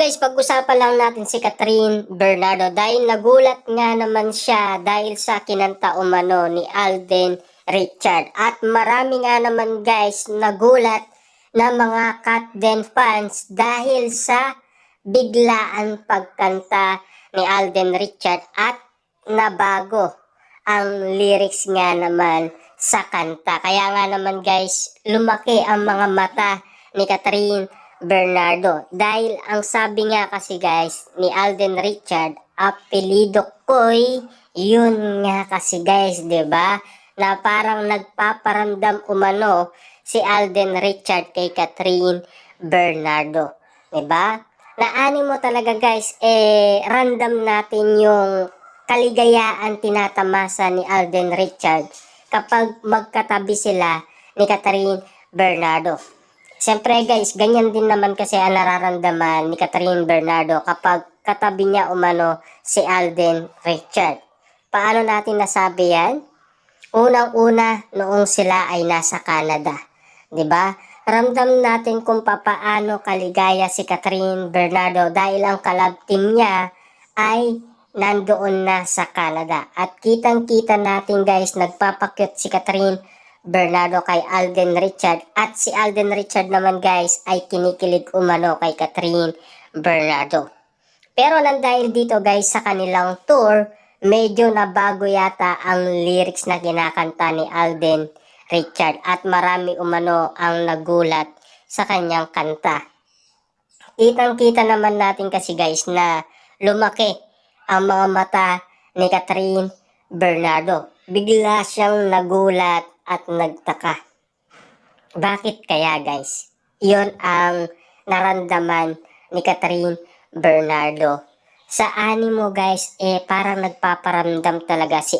guys, pag-usapan lang natin si Catherine Bernardo dahil nagulat nga naman siya dahil sa kinanta umano ni Alden Richard. At marami nga naman guys nagulat na mga Katden fans dahil sa biglaan pagkanta ni Alden Richard at nabago ang lyrics nga naman sa kanta. Kaya nga naman guys, lumaki ang mga mata ni Catherine Bernardo. Dahil ang sabi nga kasi guys ni Alden Richard, apelido ko'y yun nga kasi guys, 'di ba? Na parang nagpaparamdam umano si Alden Richard kay Catherine Bernardo, 'di ba? Naani mo talaga guys, random natin yung kaligayaan tinatamasa ni Alden Richard kapag magkatabi sila ni Catherine Bernardo. Siyempre guys, ganyan din naman kasi ang nararamdaman ni Catherine Bernardo kapag katabi niya umano si Alden Richard. Paano natin nasabi yan? Unang-una noong sila ay nasa Canada. 'Di ba? Ramdam natin kung papaano kaligaya si Catherine Bernardo dahil ang collab team niya ay nandoon na sa Canada. At kitang-kita natin guys, nagpapakyut si Catherine Bernardo kay Alden Richard at si Alden Richard naman guys ay kinikilig umano kay Catherine Bernardo. Pero nang dahil dito guys sa kanilang tour, medyo nabago yata ang lyrics na kinakanta ni Alden Richard at marami umano ang nagulat sa kanyang kanta. Kitang-kita naman natin kasi guys na lumaki ang mga mata ni Catherine Bernardo. Bigla siyang nagulat at nagtaka. Bakit kaya guys? Iyon ang naramdaman ni Catherine Bernardo. Sa animo guys, parang nagpaparamdam talaga si